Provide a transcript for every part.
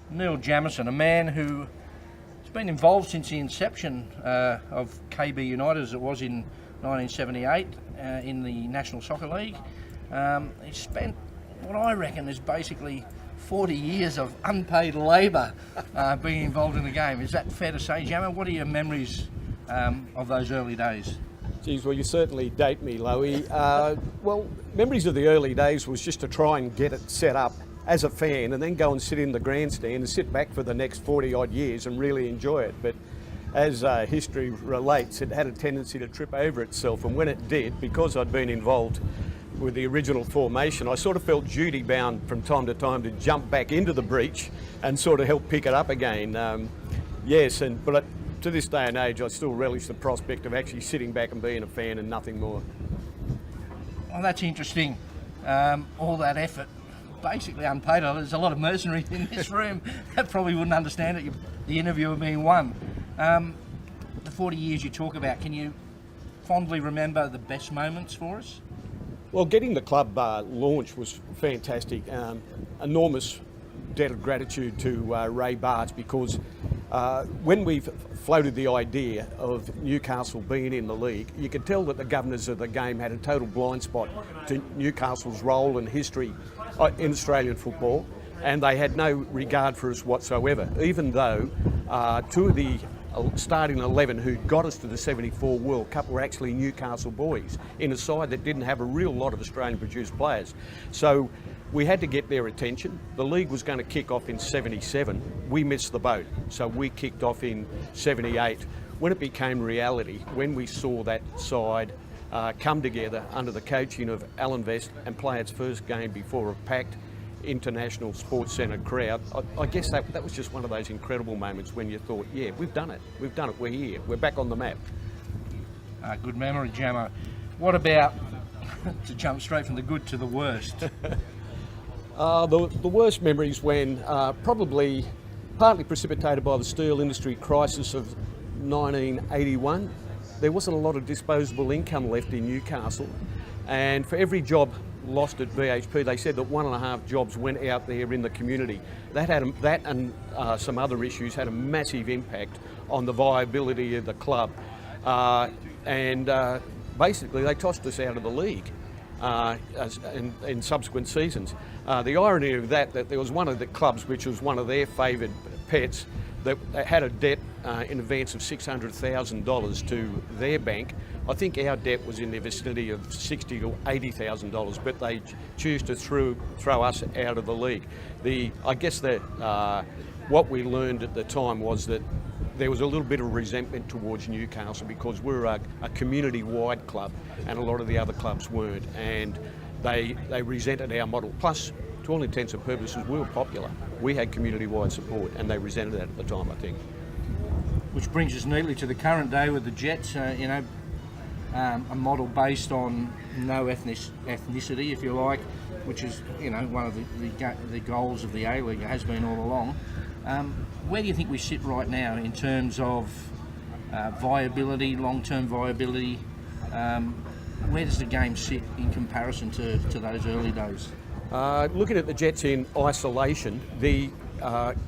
Neil Jamieson, a man who has been involved since the inception of KB United, as it was in 1978 in the National Soccer League. He spent what I reckon is basically 40 years of unpaid labour being involved in the game. Is that fair to say, Jammer? What are your memories of those early days? Geez, well, you certainly date me, Loey. Well, memories of the early days was just to try and get it set up as a fan and then go and sit in the grandstand and sit back for the next 40 odd years and really enjoy it. But as history relates, it had a tendency to trip over itself, and when it did, because I'd been involved with the original formation, I sort of felt duty bound from time to time to jump back into the breach and sort of help pick it up again. But to this day and age, I still relish the prospect of actually sitting back and being a fan and nothing more. Well, that's interesting. All that effort, basically unpaid. There's a lot of mercenaries in this room that probably wouldn't understand it, the interviewer being one. The 40 years you talk about, can you fondly remember the best moments for us? Well, getting the club launched was fantastic. Enormous debt of gratitude to Ray Bartz, because when we floated the idea of Newcastle being in the league, you could tell that the governors of the game had a total blind spot to Newcastle's role and history in Australian football, and they had no regard for us whatsoever, even though two of the starting 11 who got us to the 74 World Cup were actually Newcastle boys in a side that didn't have a real lot of Australian produced players. So we had to get their attention. The league was going to kick off in 77. We missed the boat, so we kicked off in 78. When it became reality, when we saw that side come together under the coaching of Alan Vest and play its first game before a packed international sports centre crowd, I guess that was just one of those incredible moments when you thought, yeah, we've done it, we're here, we're back on the map. Good memory, Jammer. What about, to jump straight from the good to the worst? The worst memories when probably partly precipitated by the steel industry crisis of 1981. There wasn't a lot of disposable income left in Newcastle, and for every job lost at BHP, they said that 1.5 jobs went out there in the community. That and some other issues had a massive impact on the viability of the club, and basically they tossed us out of the league in subsequent seasons. The irony of that there was one of the clubs, which was one of their favoured pets, that had a debt in advance of $600,000 to their bank. I think our debt was in the vicinity of $60,000 to $80,000, but they choose to throw us out of the league. I guess that what we learned at the time was that there was a little bit of resentment towards Newcastle because we're a community-wide club and a lot of the other clubs weren't, and they resented our model. Plus, to all intents and purposes, we were popular. We had community-wide support, and they resented that at the time, I think. Which brings us neatly to the current day with the Jets, a model based on no ethnicity, if you like, which is, one of the goals of the A-League. It has been all along. Where do you think we sit right now in terms of viability, long-term viability? Where does the game sit in comparison to those early days? Looking at the Jets in isolation, the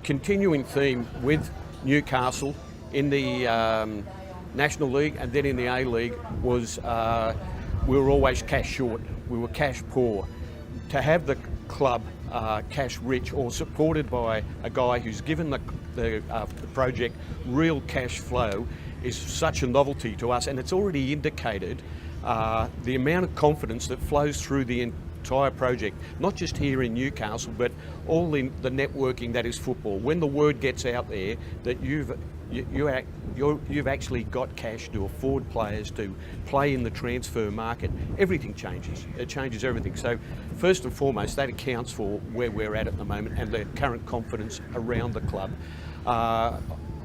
continuing theme with Newcastle in the National League and then in the A-League was we were always cash short, we were cash poor. To have the club cash rich or supported by a guy who's given the project real cash flow is such a novelty to us, and it's already indicated the amount of confidence that flows through the entire project, not just here in Newcastle, but all in the networking that is football. When the word gets out there that you've actually got cash to afford players to play in the transfer market, everything changes. It changes everything. So first and foremost, that accounts for where we're at the moment and the current confidence around the club.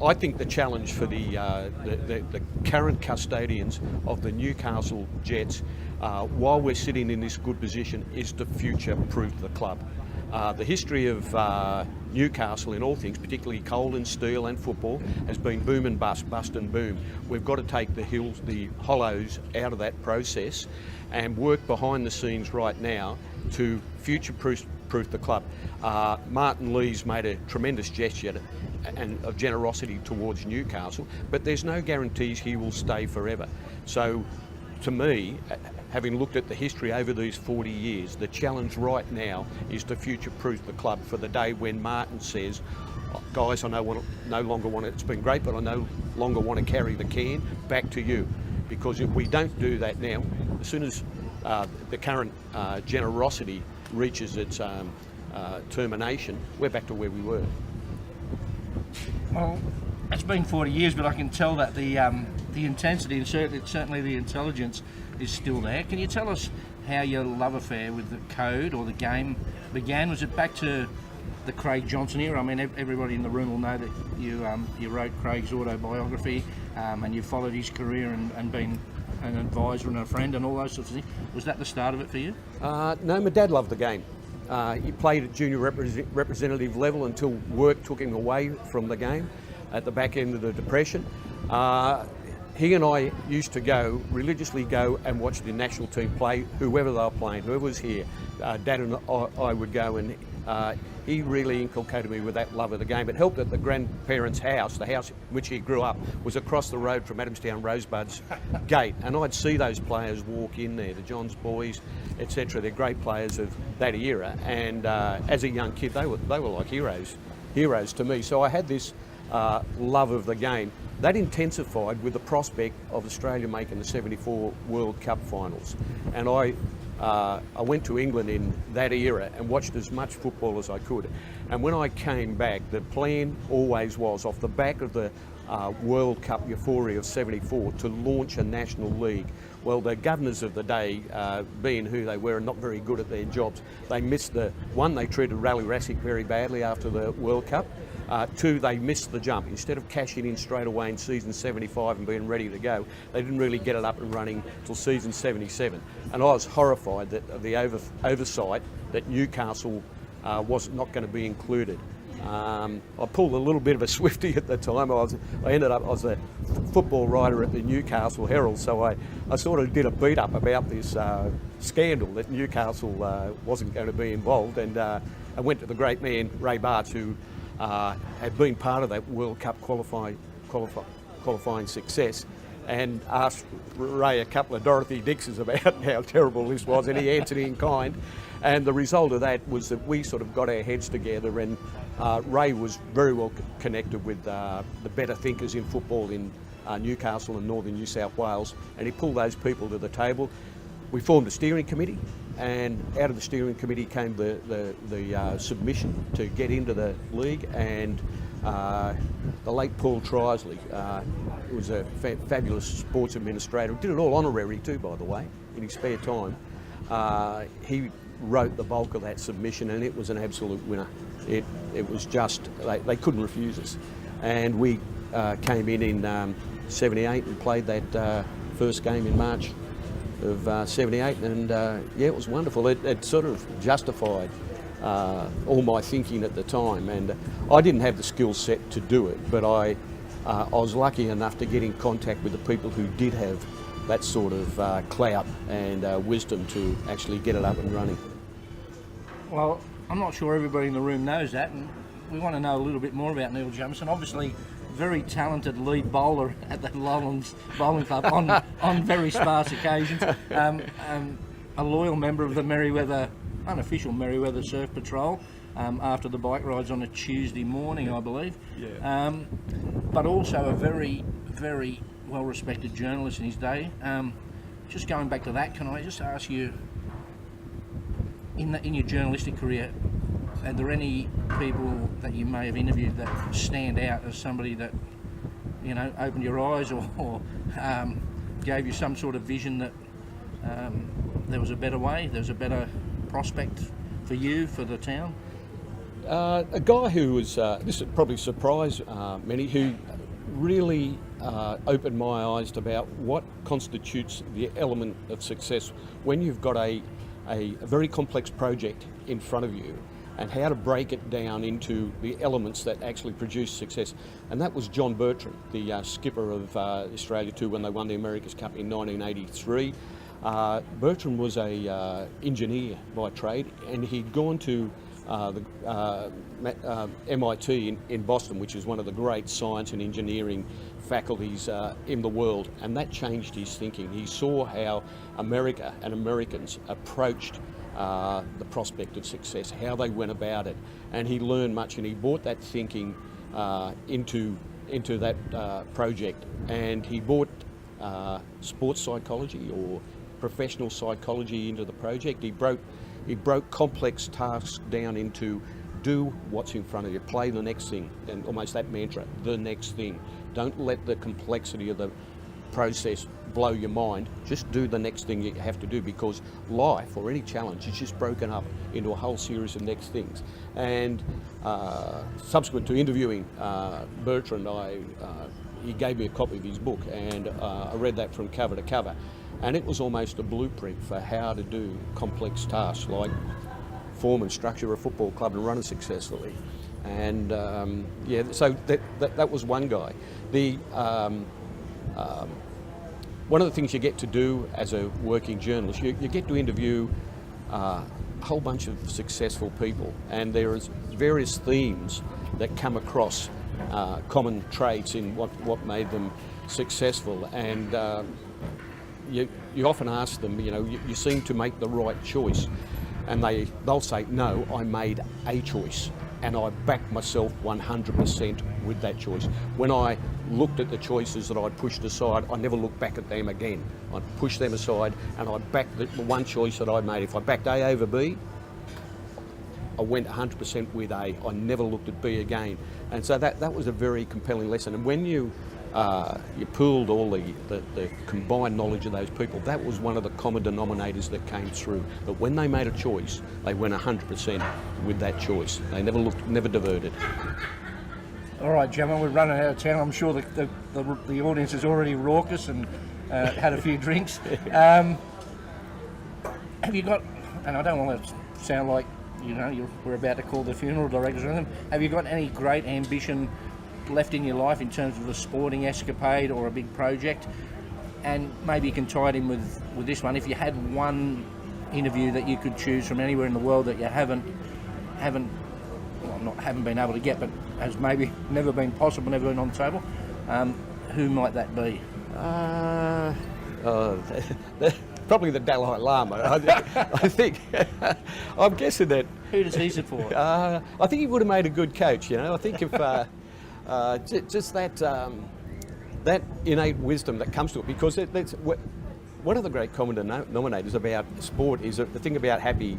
I think the challenge for the current custodians of the Newcastle Jets, while we're sitting in this good position, is to future-proof the club. The history of Newcastle in all things, particularly coal and steel and football, has been boom and bust, bust and boom. We've got to take the hollows out of that process and work behind the scenes right now to future-proof future-proof the club. Martin Lees made a tremendous gesture and of generosity towards Newcastle, but there's no guarantees he will stay forever. So, to me, having looked at the history over these 40 years, the challenge right now is to future-proof the club for the day when Martin says, guys, I no longer want it, it's been great, but I no longer want to carry the can, back to you. Because if we don't do that now, as soon as the current generosity reaches its termination, we're back to where we were. Well, it's been 40 years, but I can tell that the intensity and certainly the intelligence is still there. Can you tell us how your love affair with the code or the game began? Was it back to the Craig Johnson era? I mean, everybody in the room will know that you wrote Craig's autobiography and you followed his career and been an advisor and a friend and all those sorts of things. Was that the start of it for you? No, my dad loved the game. He played at junior representative level until work took him away from the game at the back end of the Depression. He and I used to religiously go and watch the national team play, whoever they were playing, whoever was here. Dad and I would go, and he really inculcated me with that love of the game. It helped that the grandparents' house, the house in which he grew up, was across the road from Adamstown Rosebud's gate, and I'd see those players walk in there, the Johns boys, etc. They're great players of that era, and as a young kid, they were like heroes to me. So I had this love of the game. That intensified with the prospect of Australia making the '74 World Cup finals, and I went to England in that era and watched as much football as I could. And when I came back, the plan always was, off the back of the World Cup euphoria of '74, to launch a national league. Well, the governors of the day, being who they were and not very good at their jobs, they missed they treated Rally Racing very badly after the World Cup. Two, they missed the jump. Instead of cashing in straight away in season 75 and being ready to go, they didn't really get it up and running till season 77. And I was horrified that the oversight that Newcastle was not going to be included. I pulled a little bit of a Swiftie at the time. I was a football writer at the Newcastle Herald, so I sort of did a beat up about this scandal that Newcastle wasn't going to be involved, and I went to the great man Ray Bartz, who had been part of that World Cup qualifying success, and asked Ray a couple of Dorothy Dixes about how terrible this was, and he answered in kind. And the result of that was that we sort of got our heads together, and Ray was very well connected with the better thinkers in football in Newcastle and northern New South Wales, and he pulled those people to the table. We formed a steering committee, and out of the steering committee came the submission to get into the league, and the late Paul Trisley, who was a fabulous sports administrator, did it all honorary too, by the way, in his spare time. He wrote the bulk of that submission, and it was an absolute winner. It was just, they couldn't refuse us. And we came in '78 and played that first game in March of '78, and it was wonderful. It sort of justified all my thinking at the time, and I didn't have the skill set to do it, but I was lucky enough to get in contact with the people who did have that sort of clout and wisdom to actually get it up and running. Well, I'm not sure everybody in the room knows that, and we want to know a little bit more about Neil Jamieson. Obviously, very talented lead bowler at the Lowlands Bowling Club on very sparse occasions. A loyal member of the unofficial Merriweather Surf Patrol after the bike rides on a Tuesday morning, I believe. Yeah. But also a very, very well-respected journalist in his day. Just going back to that, can I just ask you, in your journalistic career, are there any people that you may have interviewed that stand out as somebody that, opened your eyes or gave you some sort of vision that there was a better way, there was a better prospect for you, for the town? A guy who was, this would probably surprise many, who really opened my eyes to about what constitutes the element of success when you've got a very complex project in front of you, and how to break it down into the elements that actually produce success. And that was John Bertram, the skipper of Australia 2 when they won the America's Cup in 1983. Bertrand was a engineer by trade, and he'd gone to MIT in Boston, which is one of the great science and engineering faculties in the world, and that changed his thinking. He saw how America and Americans approached the prospect of success, how they went about it, and he learned much, and he brought that thinking into that project, and he brought sports psychology or professional psychology into the project. He broke complex tasks down into do what's in front of you, play the next thing, and almost that mantra, the next thing. Don't let the complexity of the process blow your mind. Just do the next thing you have to do, because life or any challenge is just broken up into a whole series of next things. And subsequent to interviewing Bertrand, he gave me a copy of his book, and I read that from cover to cover. And it was almost a blueprint for how to do complex tasks like form and structure a football club and run it successfully. And so that was one guy. One of the things you get to do as a working journalist, you get to interview a whole bunch of successful people, and there is various themes that come across, common traits in what made them successful. And you often ask them, you seem to make the right choice, and they'll say, no, I made a choice, and I backed myself 100% with that choice. When I looked at the choices that I'd pushed aside, I never looked back at them again. I'd push them aside, and I backed the one choice that I made. If I backed A over B, I went 100% with A. I never looked at B again. And so that was a very compelling lesson. And when you pooled all the combined knowledge of those people, that was one of the common denominators that came through. But when they made a choice, they went 100% with that choice. They never diverted. All right, gentlemen, we're running out of time. I'm sure the audience is already raucous and had a few drinks. Have you got, and I don't want to sound like we're about to call the funeral directors or anything, have you got any great ambition left in your life in terms of a sporting escapade or a big project? And maybe you can tie it in with this one. If you had one interview that you could choose from anywhere in the world that you haven't been able to get, but has maybe never been possible, never been on the table, who might that be? Probably the Dalai Lama. I think. I'm guessing that. Who does he support? I think he would have made a good coach. I think if just that innate wisdom that comes to it, because that's one of the great common denominators about sport is the thing about happy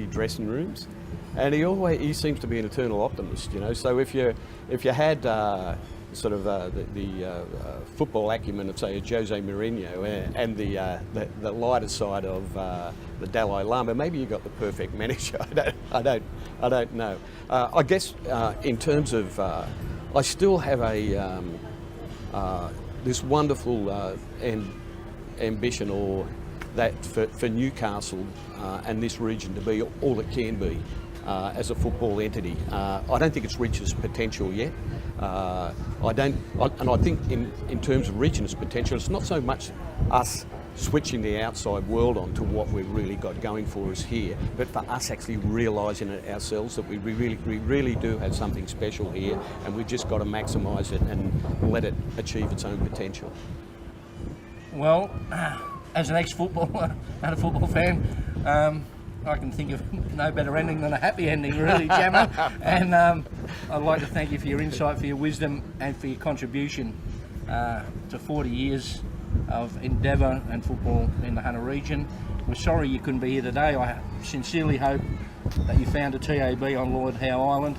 dressing rooms, and he seems to be an eternal optimist. So if you had sort of the football acumen of, say, a Jose Mourinho and the lighter side of the Dalai Lama, maybe you got the perfect manager. I don't know. I guess in terms of I still have this wonderful ambition, or that for Newcastle and this region to be all it can be as a football entity. I don't think it's reached its potential yet. And I think in terms of reaching its potential, it's not so much us switching the outside world on to what we've really got going for us here, but for us actually realising it ourselves that we really do have something special here, and we've just got to maximise it and let it achieve its own potential. Well, as an ex-footballer and a football fan, I can think of no better ending than a happy ending, really, Jammer. And I'd like to thank you for your insight, for your wisdom, and for your contribution to 40 years of endeavour and football in the Hunter region. We're sorry you couldn't be here today. I sincerely hope that you found a TAB on Lord Howe Island.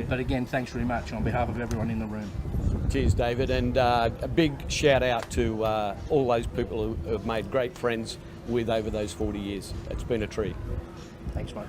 But again, thanks very much on behalf of everyone in the room. Cheers, David, and a big shout out to all those people who have made great friends with over those 40 years. It's been a treat. Thanks, mate.